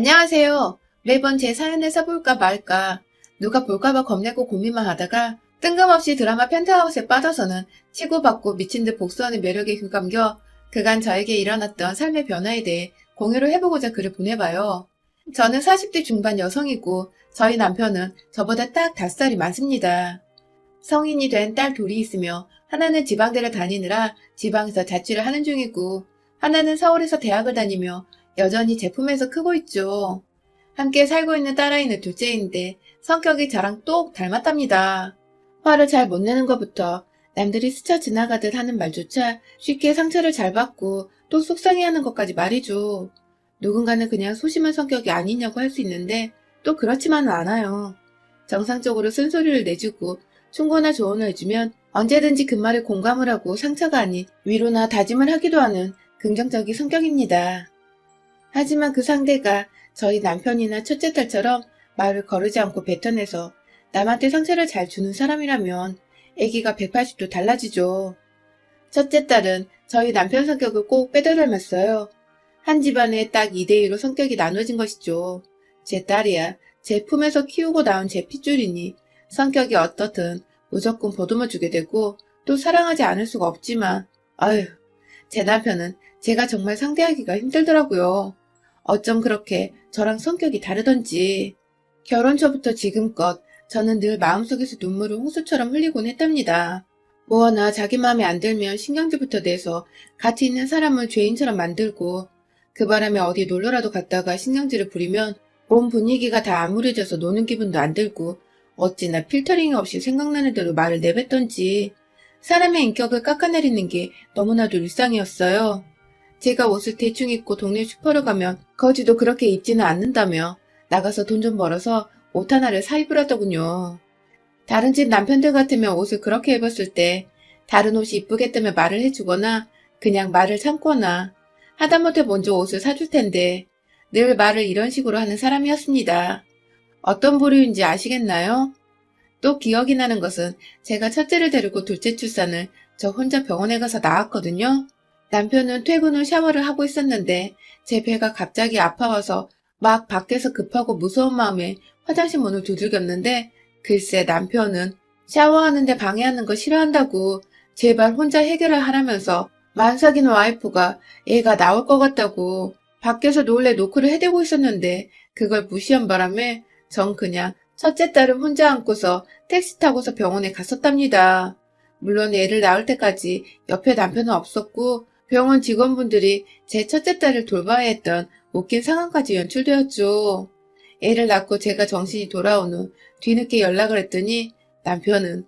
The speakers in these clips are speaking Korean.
안녕하세요. 매번 제 사연을 써볼까 말까, 누가 볼까봐 겁내고 고민만 하다가 뜬금없이 드라마 펜트하우스에 빠져서는 치고받고 미친 듯 복수하는 매력에 귀감겨 그간 저에게 일어났던 삶의 변화에 대해 공유를 해보고자 글을 보내봐요. 저는 40대 중반 여성이고 저희 남편은 저보다 딱 5살이 많습니다. 성인이 된 딸 둘이 있으며 하나는 지방대를 다니느라 지방에서 자취를 하는 중이고 하나는 서울에서 대학을 다니며 여전히 제품에서 크고 있죠. 함께 살고 있는 딸아이는 둘째인데 성격이 저랑 똑 닮았답니다. 화를 잘 못 내는 것부터 남들이 스쳐 지나가듯 하는 말조차 쉽게 상처를 잘 받고 또 속상해하는 것까지 말이죠. 누군가는 그냥 소심한 성격이 아니냐고 할 수 있는데 또 그렇지만은 않아요. 정상적으로 쓴소리를 내주고 충고나 조언을 해주면 언제든지 그 말에 공감을 하고 상처가 아닌 위로나 다짐을 하기도 하는 긍정적인 성격입니다. 하지만 그 상대가 저희 남편이나 첫째 딸처럼 말을 거르지 않고 뱉어내서 남한테 상처를 잘 주는 사람이라면 애기가 180도 달라지죠. 첫째 딸은 저희 남편 성격을 꼭 빼다 닮았어요. 한 집안에 딱 2대2로 성격이 나눠진 것이죠. 제 딸이야 제 품에서 키우고 나온 제 핏줄이니 성격이 어떻든 무조건 보듬어주게 되고 또 사랑하지 않을 수가 없지만 아휴, 제 남편은 제가 정말 상대하기가 힘들더라고요. 어쩜 그렇게 저랑 성격이 다르던지. 결혼 초부터 지금껏 저는 늘 마음속에서 눈물을 홍수처럼 흘리곤 했답니다. 뭐 하나 자기 마음에 안 들면 신경질부터 내서 같이 있는 사람을 죄인처럼 만들고 그 바람에 어디 놀러라도 갔다가 신경질을 부리면 몸 분위기가 다 암울해져서 노는 기분도 안 들고 어찌나 필터링이 없이 생각나는 대로 말을 내뱉던지 사람의 인격을 깎아내리는 게 너무나도 일상이었어요. 제가 옷을 대충 입고 동네 슈퍼를 가면 거지도 그렇게 입지는 않는다며 나가서 돈 좀 벌어서 옷 하나를 사입을 하더군요. 다른 집 남편들 같으면 옷을 그렇게 입었을 때 다른 옷이 이쁘겠다며 말을 해주거나 그냥 말을 참거나 하다못해 먼저 옷을 사줄 텐데 늘 말을 이런 식으로 하는 사람이었습니다. 어떤 부류인지 아시겠나요? 또 기억이 나는 것은 제가 첫째를 데리고 둘째 출산을 저 혼자 병원에 가서 낳았거든요. 남편은 퇴근 후 샤워를 하고 있었는데 제 배가 갑자기 아파와서 막 밖에서 급하고 무서운 마음에 화장실 문을 두들겼는데 글쎄 남편은 샤워하는데 방해하는 거 싫어한다고 제발 혼자 해결을 하라면서 만삭인 와이프가 애가 나올 것 같다고 밖에서 몰래 노크를 해대고 있었는데 그걸 무시한 바람에 전 그냥 첫째 딸을 혼자 안고서 택시 타고서 병원에 갔었답니다. 물론 애를 낳을 때까지 옆에 남편은 없었고 병원 직원분들이 제 첫째 딸을 돌봐야 했던 웃긴 상황까지 연출되었죠. 애를 낳고 제가 정신이 돌아온 후 뒤늦게 연락을 했더니 남편은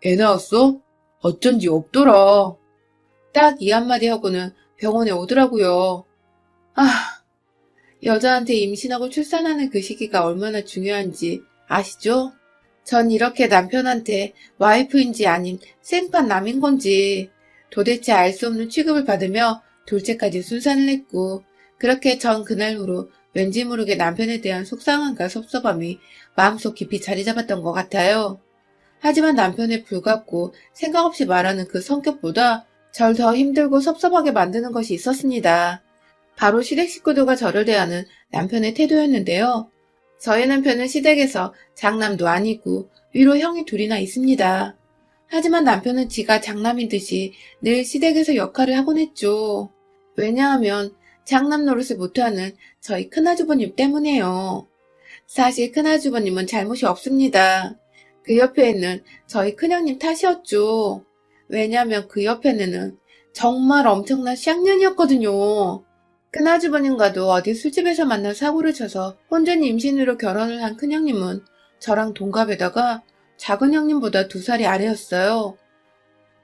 애 낳았어? 어쩐지 없더라. 딱 이 한마디 하고는 병원에 오더라고요. 아, 여자한테 임신하고 출산하는 그 시기가 얼마나 중요한지 아시죠? 전 이렇게 남편한테 와이프인지 아님 생판 남인 건지 도대체 알 수 없는 취급을 받으며 둘째까지 순산을 했고 그렇게 전 그날후로 왠지 모르게 남편에 대한 속상함과 섭섭함이 마음속 깊이 자리 잡았던 것 같아요. 하지만 남편의 불같고 생각 없이 말하는 그 성격보다 절 더 힘들고 섭섭하게 만드는 것이 있었습니다. 바로 시댁 식구들과 저를 대하는 남편의 태도였는데요. 저희 남편은 시댁에서 장남도 아니고 위로 형이 둘이나 있습니다. 하지만 남편은 지가 장남인 듯이 늘 시댁에서 역할을 하곤 했죠. 왜냐하면 장남 노릇을 못하는 저희 큰아주버님 때문에요. 사실 큰아주버님은 잘못이 없습니다. 그 옆에 있는 저희 큰형님 탓이었죠. 왜냐하면 그 옆에는 정말 엄청난 쌍년이었거든요. 큰아주버님과도 어디 술집에서 만나 사고를 쳐서 혼전 임신으로 결혼을 한 큰형님은 저랑 동갑에다가 작은 형님보다 2살이 아래였어요.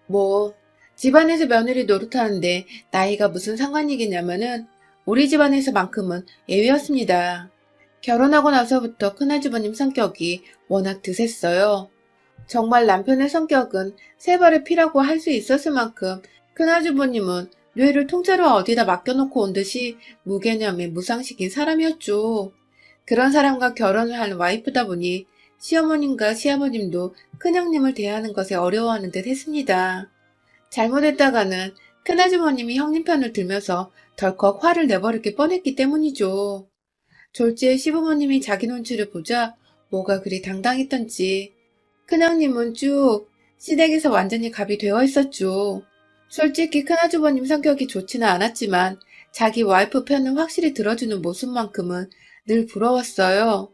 뭐 집안에서 며느리 노릇하는데 나이가 무슨 상관이겠냐면은 우리 집안에서만큼은 예외였습니다. 결혼하고 나서부터 큰아주버님 성격이 워낙 드셌어요. 정말 남편의 성격은 세 발의 피라고 할 수 있었을 만큼 큰아주버님은 뇌를 통째로 어디다 맡겨놓고 온 듯이 무개념의 무상식인 사람이었죠. 그런 사람과 결혼을 한 와이프다 보니 시어머님과 시아버님도 큰형님을 대하는 것에 어려워하는 듯 했습니다. 잘못했다가는 큰아주버님이 형님 편을 들면서 덜컥 화를 내버릴 게 뻔했기 때문이죠. 졸지에 시부모님이 자기 눈치를 보자 뭐가 그리 당당했던지 큰형님은 쭉 시댁에서 완전히 갑이 되어 있었죠. 솔직히 큰아주버님 성격이 좋지는 않았지만 자기 와이프 편을 확실히 들어주는 모습만큼은 늘 부러웠어요.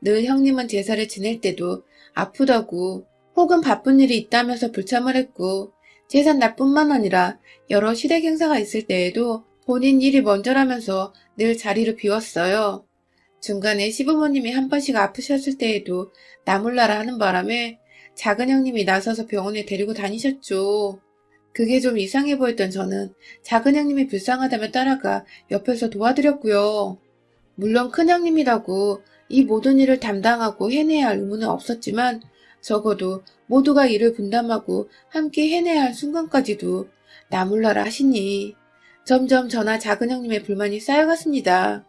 늘 형님은 제사를 지낼 때도 아프다고 혹은 바쁜 일이 있다면서 불참을 했고 제삿 날뿐만 아니라 여러 시댁 행사가 있을 때에도 본인 일이 먼저라면서 늘 자리를 비웠어요. 중간에 시부모님이 한 번씩 아프셨을 때에도 나 몰라라 하는 바람에 작은 형님이 나서서 병원에 데리고 다니셨죠. 그게 좀 이상해 보였던 저는 작은 형님이 불쌍하다며 따라가 옆에서 도와드렸고요. 물론 큰 형님이라고 이 모든 일을 담당하고 해내야 할 의무는 없었지만 적어도 모두가 일을 분담하고 함께 해내야 할 순간까지도 나 몰라라 하시니 점점 저나 작은 형님의 불만이 쌓여갔습니다.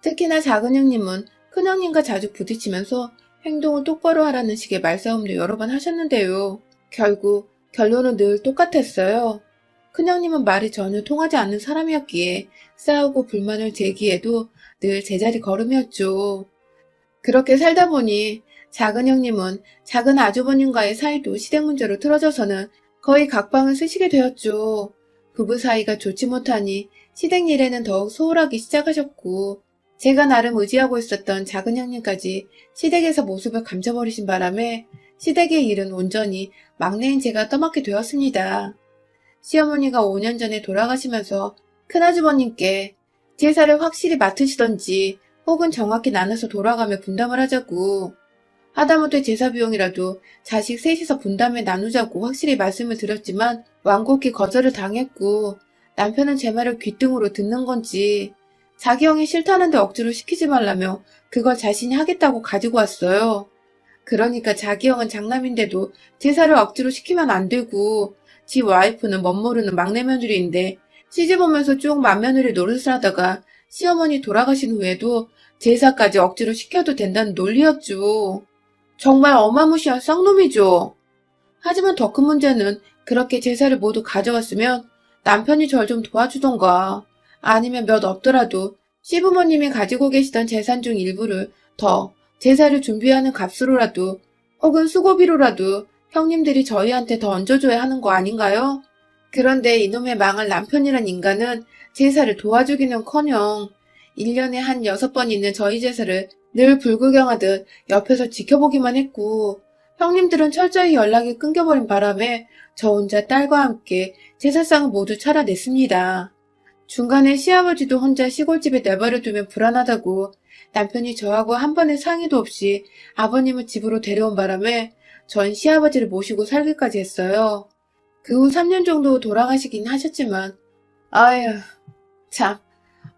특히나 작은 형님은 큰 형님과 자주 부딪히면서 행동을 똑바로 하라는 식의 말싸움도 여러 번 하셨는데요. 결국 결론은 늘 똑같았어요. 큰형님은 말이 전혀 통하지 않는 사람이었기에 싸우고 불만을 제기해도 늘 제자리 걸음이었죠. 그렇게 살다 보니 작은 형님은 작은 아주버님과의 사이도 시댁 문제로 틀어져서는 거의 각방을 쓰시게 되었죠. 부부 사이가 좋지 못하니 시댁 일에는 더욱 소홀하기 시작하셨고 제가 나름 의지하고 있었던 작은 형님까지 시댁에서 모습을 감춰버리신 바람에 시댁의 일은 온전히 막내인 제가 떠맡게 되었습니다. 시어머니가 5년 전에 돌아가시면서 큰아주버님께 제사를 확실히 맡으시던지 혹은 정확히 나눠서 돌아가며 분담을 하자고 하다못해 제사 비용이라도 자식 셋이서 분담해 나누자고 확실히 말씀을 드렸지만 완곡히 거절을 당했고 남편은 제 말을 귓등으로 듣는 건지 자기 형이 싫다는데 억지로 시키지 말라며 그걸 자신이 하겠다고 가지고 왔어요. 그러니까 자기 형은 장남인데도 제사를 억지로 시키면 안 되고 지 와이프는 멋모르는 막내 며느리인데 시집 오면서 쭉 맏며느리 노릇을 하다가 시어머니 돌아가신 후에도 제사까지 억지로 시켜도 된다는 논리였죠. 정말 어마무시한 쌍놈이죠. 하지만 더 큰 문제는 그렇게 제사를 모두 가져왔으면 남편이 절 좀 도와주던가 아니면 몇 없더라도 시부모님이 가지고 계시던 재산 중 일부를 더 제사를 준비하는 값으로라도 혹은 수고비로라도 형님들이 저희한테 더 얹어줘야 하는 거 아닌가요? 그런데 이놈의 망할 남편이란 인간은 제사를 도와주기는커녕 1년에 한 6번 있는 저희 제사를 늘 불구경하듯 옆에서 지켜보기만 했고 형님들은 철저히 연락이 끊겨버린 바람에 저 혼자 딸과 함께 제사상을 모두 차려냈습니다. 중간에 시아버지도 혼자 시골집에 내버려두면 불안하다고 남편이 저하고 한 번의 상의도 없이 아버님을 집으로 데려온 바람에 전 시아버지를 모시고 살기까지 했어요. 그 후 3년 정도 돌아가시긴 하셨지만 아휴 참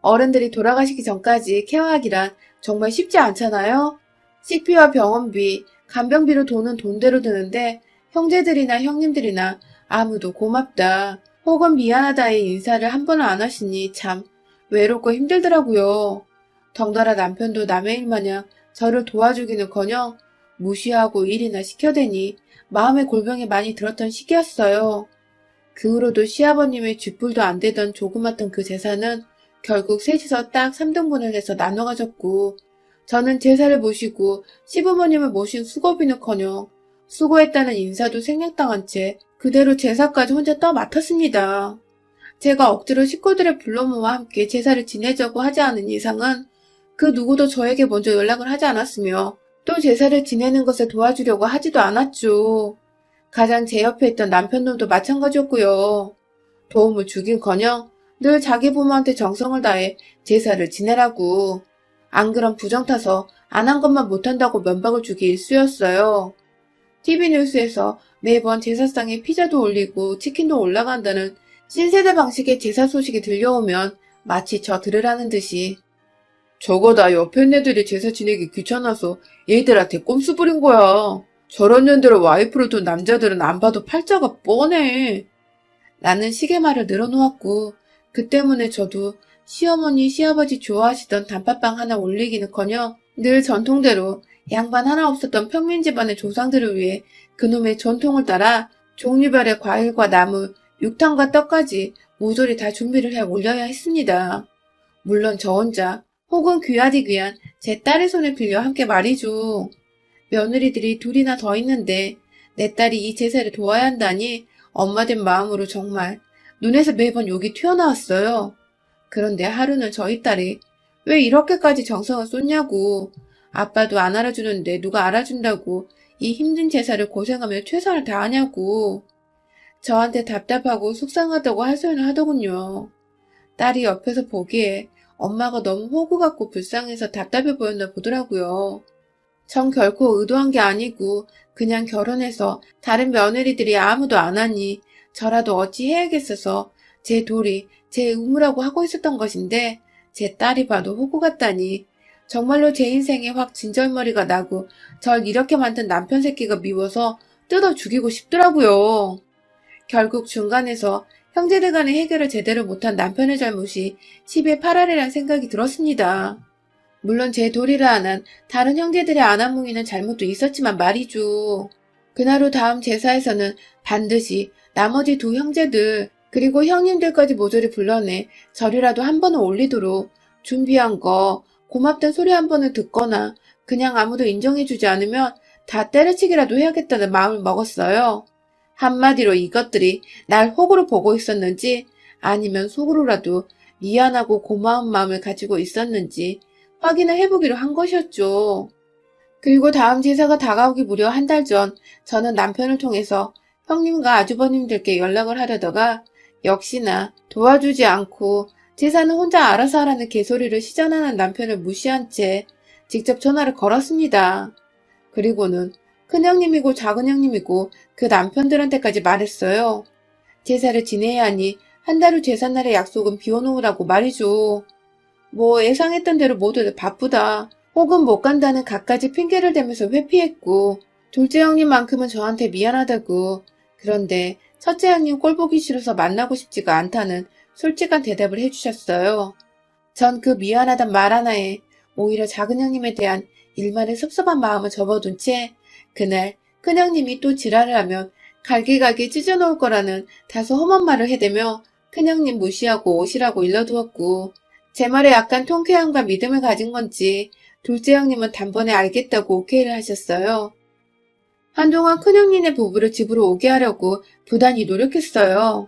어른들이 돌아가시기 전까지 케어하기란 정말 쉽지 않잖아요. 식비와 병원비, 간병비로 돈은 돈대로 드는데 형제들이나 형님들이나 아무도 고맙다 혹은 미안하다의 인사를 한 번은 안 하시니 참 외롭고 힘들더라고요. 덩달아 남편도 남의 일 마냥 저를 도와주기는커녕 무시하고 일이나 시켜대니 마음의 골병이 많이 들었던 시기였어요. 그 후로도 시아버님의 쥐뿔도 안 되던 조그맣던 그 재산은 결국 셋이서 딱 3등분을 해서 나눠 가졌고 저는 제사를 모시고 시부모님을 모신 수고비는커녕 수고했다는 인사도 생략당한 채 그대로 제사까지 혼자 떠맡았습니다. 제가 억지로 식구들의 불러모와 함께 제사를 지내자고 하지 않은 이상은 그 누구도 저에게 먼저 연락을 하지 않았으며 또 제사를 지내는 것을 도와주려고 하지도 않았죠. 가장 제 옆에 있던 남편놈도 마찬가지였고요. 도움을 주긴커녕 늘 자기 부모한테 정성을 다해 제사를 지내라고. 안 그럼 부정 타서 안 한 것만 못한다고 면박을 주기 일쑤였어요. TV 뉴스에서 매번 제사상에 피자도 올리고 치킨도 올라간다는 신세대 방식의 제사 소식이 들려오면 마치 저 들으라는 듯이 저거 다 옆에 애들이 제사 지내기 귀찮아서 얘들한테 꼼수 부린 거야. 저런 년들을 와이프로 둔 남자들은 안 봐도 팔자가 뻔해. 라는 식의 말을 늘어놓았고 그 때문에 저도 시어머니, 시아버지 좋아하시던 단팥빵 하나 올리기는커녕 늘 전통대로 양반 하나 없었던 평민 집안의 조상들을 위해 그놈의 전통을 따라 종류별의 과일과 나물, 육탕과 떡까지 모조리 다 준비를 해 올려야 했습니다. 물론 저 혼자 혹은 귀하디 귀한 제 딸의 손을 빌려 함께 말이죠. 며느리들이 둘이나 더 있는데 내 딸이 이 제사를 도와야 한다니 엄마 된 마음으로 정말 눈에서 매번 욕이 튀어나왔어요. 그런데 하루는 저희 딸이 왜 이렇게까지 정성을 쏟냐고, 아빠도 안 알아주는데 누가 알아준다고 이 힘든 제사를 고생하며 최선을 다하냐고 저한테 답답하고 속상하다고 하소연을 하더군요. 딸이 옆에서 보기에 엄마가 너무 호구 같고 불쌍해서 답답해 보였나 보더라고요. 전 결코 의도한 게 아니고 그냥 결혼해서 다른 며느리들이 아무도 안 하니 저라도 어찌 해야겠어서 제 도리, 제 의무라고 하고 있었던 것인데 제 딸이 봐도 호구 같다니 정말로 제 인생에 확 진절머리가 나고 절 이렇게 만든 남편 새끼가 미워서 뜯어 죽이고 싶더라고요. 결국 중간에서 형제들 간의 해결을 제대로 못한 남편의 잘못이 10의 8알이란 생각이 들었습니다. 물론 제 도리를 안 한 다른 형제들의 안하뭉이는 잘못도 있었지만 말이죠. 그날 후 다음 제사에서는 반드시 나머지 두 형제들 그리고 형님들까지 모조리 불러내 절이라도 한 번은 올리도록 준비한 거 고맙단 소리 한 번을 듣거나 그냥 아무도 인정해주지 않으면 다 때려치기라도 해야겠다는 마음을 먹었어요. 한마디로 이것들이 날 호구로 보고 있었는지 아니면 속으로라도 미안하고 고마운 마음을 가지고 있었는지 확인을 해보기로 한 것이었죠. 그리고 다음 제사가 다가오기 무려 한 달 전 저는 남편을 통해서 형님과 아주버님들께 연락을 하려다가 역시나 도와주지 않고 제사는 혼자 알아서 하라는 개소리를 시전하는 남편을 무시한 채 직접 전화를 걸었습니다. 그리고는 큰형님이고 작은형님이고 그 남편들한테까지 말했어요. 제사를 지내야 하니 한 달 후 제삿날의 약속은 비워놓으라고 말이죠. 뭐 예상했던 대로 모두들 바쁘다 혹은 못 간다는 갖가지 핑계를 대면서 회피했고 둘째 형님만큼은 저한테 미안하다고 그런데 첫째 형님 꼴 보기 싫어서 만나고 싶지가 않다는 솔직한 대답을 해주셨어요. 전 그 미안하단 말 하나에 오히려 작은 형님에 대한 일말의 섭섭한 마음을 접어둔 채 그날 큰형님이 또 지랄을 하면 갈기갈기 찢어놓을 거라는 다소 험한 말을 해대며 큰형님 무시하고 오시라고 일러두었고 제 말에 약간 통쾌함과 믿음을 가진 건지 둘째 형님은 단번에 알겠다고 오케이를 하셨어요. 한동안 큰형님네 부부를 집으로 오게 하려고 부단히 노력했어요.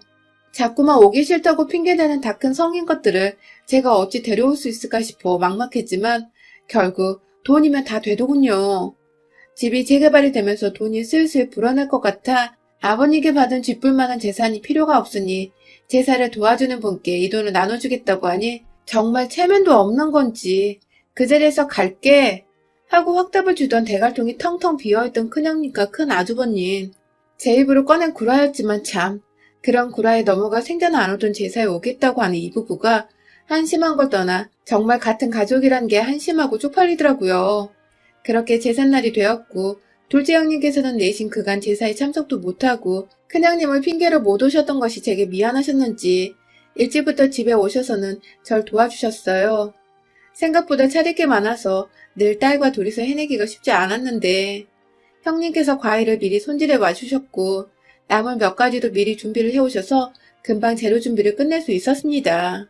자꾸만 오기 싫다고 핑계대는 다 큰 성인 것들을 제가 어찌 데려올 수 있을까 싶어 막막했지만 결국 돈이면 다 되더군요. 집이 재개발이 되면서 돈이 슬슬 불어날 것 같아 아버님께 받은 쥐뿔만한 재산이 필요가 없으니 제사를 도와주는 분께 이 돈을 나눠주겠다고 하니 정말 체면도 없는 건지 그 자리에서 갈게 하고 확답을 주던 대갈통이 텅텅 비어있던 큰형님과 큰 아주버님. 제 입으로 꺼낸 구라였지만 참 그런 구라에 넘어가 생전 안 오던 제사에 오겠다고 하는 이 부부가 한심한 걸 떠나 정말 같은 가족이란 게 한심하고 쪽팔리더라고요. 그렇게 제삿날이 되었고 둘째 형님께서는 내신 그간 제사에 참석도 못하고 큰형님을 핑계로 못 오셨던 것이 제게 미안하셨는지 일찍부터 집에 오셔서는 절 도와주셨어요. 생각보다 차릴 게 많아서 늘 딸과 둘이서 해내기가 쉽지 않았는데 형님께서 과일을 미리 손질해 와주셨고 나물 몇 가지도 미리 준비를 해오셔서 금방 재료 준비를 끝낼 수 있었습니다.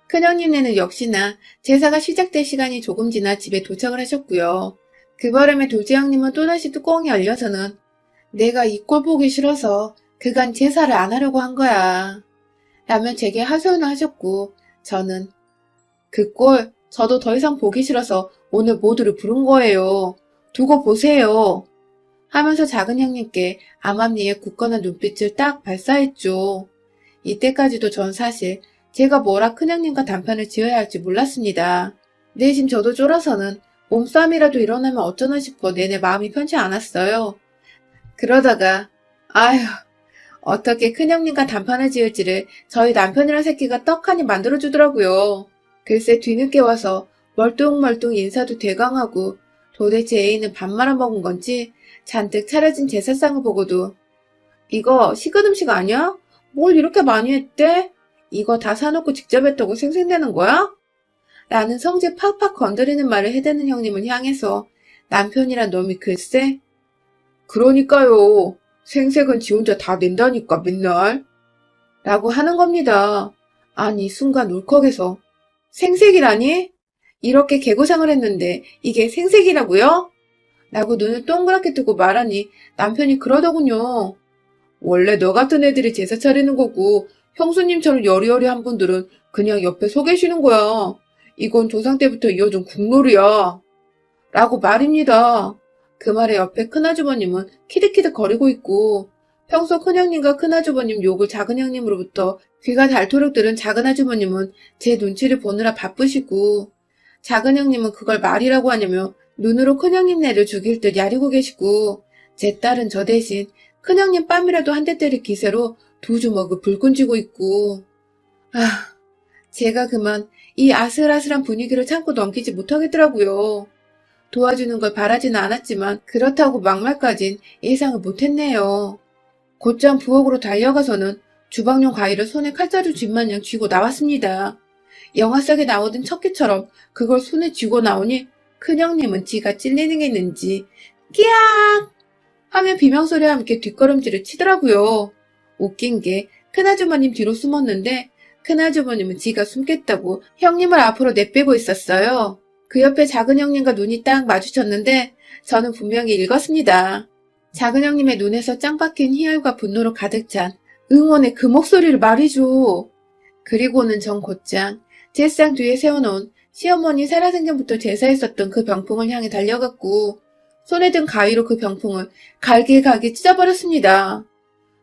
큰형님네는 역시나 제사가 시작될 시간이 조금 지나 집에 도착을 하셨고요. 그 바람에 둘째 형님은 또다시 뚜껑이 열려서는 내가 이 꼴 보기 싫어서 그간 제사를 안 하려고 한 거야 라며 제게 하소연을 하셨고 저는 그 꼴 저도 더 이상 보기 싫어서 오늘 모두를 부른 거예요. 두고 보세요 하면서 작은 형님께 암암리에 굳건한 눈빛을 딱 발사했죠. 이때까지도 전 사실 제가 뭐라 큰형님과 단판을 지어야 할지 몰랐습니다. 내심 저도 쫄아서는 몸싸움이라도 일어나면 어쩌나 싶어 내내 마음이 편치 않았어요. 그러다가 아휴 어떻게 큰형님과 단판을 지을지를 저희 남편이란 새끼가 떡하니 만들어주더라고요. 글쎄 뒤늦게 와서 멀뚱멀뚱 인사도 대강하고 도대체 애인은 밥 말아먹은 건지 잔뜩 차려진 제사상을 보고도 이거 식은 음식 아니야? 뭘 이렇게 많이 했대? 이거 다 사놓고 직접 했다고 생색내는 거야? 라는 성질 팍팍 건드리는 말을 해대는 형님을 향해서 남편이란 놈이 글쎄 그러니까요. 생색은 지 혼자 다 낸다니까 맨날 라고 하는 겁니다. 아니 순간 울컥해서 생색이라니? 이렇게 개고생을 했는데 이게 생색이라고요? 라고 눈을 동그랗게 뜨고 말하니 남편이 그러더군요. 원래 너 같은 애들이 제사 차리는 거고 형수님처럼 여리여리한 분들은 그냥 옆에 서 계시는 거야. 이건 조상 때부터 이어진 국룰이야. 라고 말입니다. 그 말에 옆에 큰아주버님은 키득키득 거리고 있고 평소 큰형님과 큰아주버님 욕을 작은형님으로부터 귀가 닳도록 들은 작은아주버님은 제 눈치를 보느라 바쁘시고 작은형님은 그걸 말이라고 하냐며 눈으로 큰형님 내려 죽일 듯 야리고 계시고 제 딸은 저 대신 큰형님 뺨이라도 한 대 때릴 기세로 두 주먹을 불끈 쥐고 있고 제가 그만 이 아슬아슬한 분위기를 참고 넘기지 못하겠더라고요. 도와주는 걸 바라지는 않았지만 그렇다고 막말까진 예상을 못했네요. 곧장 부엌으로 달려가서는 주방용 가위를 손에 칼자루 쥔마냥 쥐고 나왔습니다. 영화 속에 나오던 척기처럼 그걸 손에 쥐고 나오니 큰형님은 지가 찔리는 게 있는지 끼악! 하며 비명소리와 함께 뒷걸음질을 치더라고요. 웃긴 게 큰아주머님 뒤로 숨었는데 큰아주머님은 지가 숨겠다고 형님을 앞으로 내빼고 있었어요. 그 옆에 작은 형님과 눈이 딱 마주쳤는데 저는 분명히 읽었습니다. 작은 형님의 눈에서 짱 박힌 희열과 분노로 가득 찬 응원의 그 목소리를 말이죠. 그리고는 전 곧장 제상 뒤에 세워놓은 시어머니 살아생전부터 제사했었던 그 병풍을 향해 달려갔고 손에 든 가위로 그 병풍을 갈기갈기 찢어버렸습니다.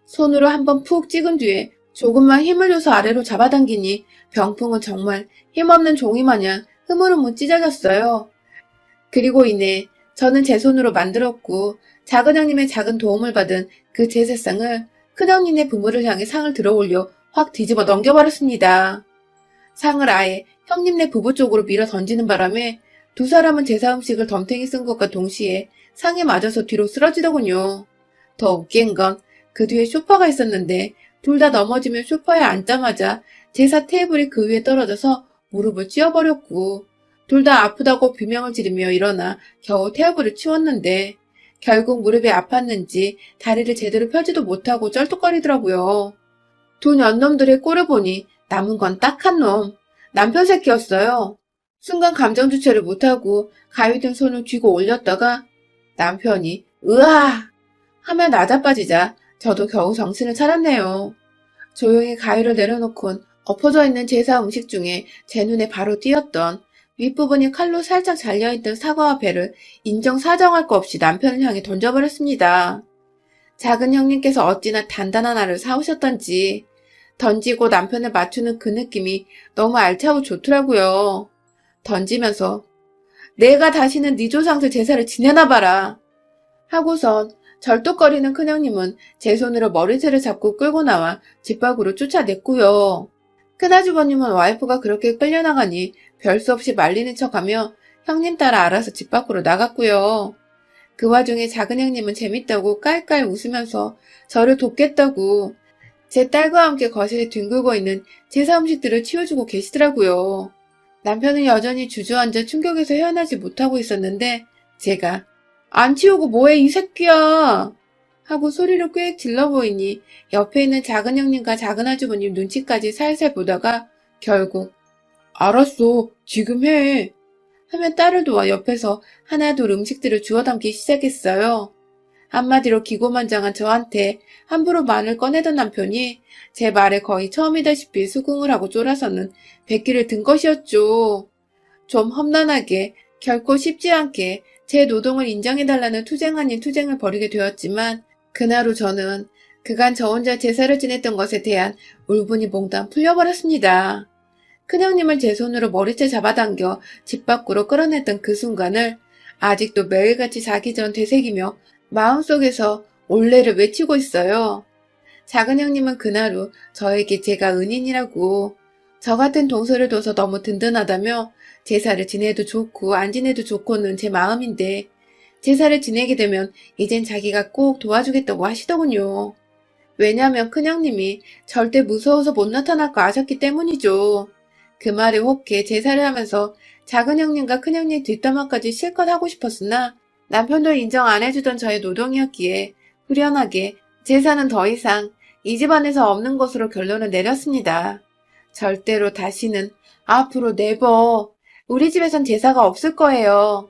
손으로 한번 푹 찍은 뒤에 조금만 힘을 줘서 아래로 잡아당기니 병풍은 정말 힘없는 종이 마냥 흐물흐물 찢어졌어요. 그리고 이내 저는 제 손으로 만들었고 작은 형님의 작은 도움을 받은 그 제사상을 큰 형님의 부모를 향해 상을 들어 올려 확 뒤집어 넘겨버렸습니다. 상을 아예 형님네 부부 쪽으로 밀어 던지는 바람에 두 사람은 제사 음식을 덤탱이 쓴 것과 동시에 상에 맞아서 뒤로 쓰러지더군요. 더 웃긴 건 그 뒤에 소파가 있었는데 둘 다 넘어지며 소파에 앉자마자 제사 테이블이 그 위에 떨어져서 무릎을 찧어버렸고 둘 다 아프다고 비명을 지르며 일어나 겨우 테이블을 치웠는데 결국 무릎이 아팠는지 다리를 제대로 펴지도 못하고 쩔뚝거리더라고요. 두 년놈들의 꼴을 보니 남은 건 딱 한 놈. 남편 새끼였어요. 순간 감정 주체를 못하고 가위 든 손을 쥐고 올렸다가 남편이 으아! 하며 나자빠지자 저도 겨우 정신을 차렸네요. 조용히 가위를 내려놓곤 엎어져 있는 제사 음식 중에 제 눈에 바로 띄었던 윗부분이 칼로 살짝 잘려있던 사과와 배를 인정사정할 거 없이 남편을 향해 던져버렸습니다. 작은 형님께서 어찌나 단단한 알을 사오셨던지 던지고 남편을 맞추는 그 느낌이 너무 알차고 좋더라고요. 던지면서 내가 다시는 네 조상들 제사를 지내나 봐라 하고선 절뚝거리는 큰형님은 제 손으로 머리채를 잡고 끌고 나와 집 밖으로 쫓아냈고요. 큰아주버님은 와이프가 그렇게 끌려나가니 별 수 없이 말리는 척하며 형님 따라 알아서 집 밖으로 나갔고요. 그 와중에 작은 형님은 재밌다고 깔깔 웃으면서 저를 돕겠다고 제 딸과 함께 거실에 뒹굴고 있는 제사 음식들을 치워주고 계시더라고요. 남편은 여전히 주저앉아 충격에서 헤어나지 못하고 있었는데 제가 안 치우고 뭐해 이 새끼야 하고 소리를 꽤 질러 보이니 옆에 있는 작은 형님과 작은 아주버님 눈치까지 살살 보다가 결국 알았어 지금 해 하며 딸을 도와 옆에서 하나둘 음식들을 주워 담기 시작했어요. 한마디로 기고만장한 저한테 함부로 말을 꺼내던 남편이 제 말에 거의 처음이다시피 수긍을 하고 쫄아서는 백기를 든 것이었죠. 좀 험난하게 결코 쉽지 않게 제 노동을 인정해달라는 투쟁 아닌 투쟁을 벌이게 되었지만 그날 후 저는 그간 저 혼자 제사를 지냈던 것에 대한 울분이 몽땅 풀려버렸습니다. 큰형님을 제 손으로 머리채 잡아당겨 집 밖으로 끌어냈던 그 순간을 아직도 매일같이 자기 전 되새기며 마음속에서 올레를 외치고 있어요. 작은 형님은 그날 후 저에게 제가 은인이라고 저 같은 동서를 둬서 너무 든든하다며 제사를 지내도 좋고 안 지내도 좋고는 제 마음인데 제사를 지내게 되면 이젠 자기가 꼭 도와주겠다고 하시더군요. 왜냐면 큰형님이 절대 무서워서 못 나타날 거 아셨기 때문이죠. 그 말에 혹해 제사를 하면서 작은 형님과 큰형님 뒷담화까지 실컷 하고 싶었으나 남편도 인정 안 해주던 저의 노동이었기에 후련하게 제사는 더 이상 이 집안에서 없는 것으로 결론을 내렸습니다. 절대로 다시는 앞으로 네버 우리 집에선 제사가 없을 거예요.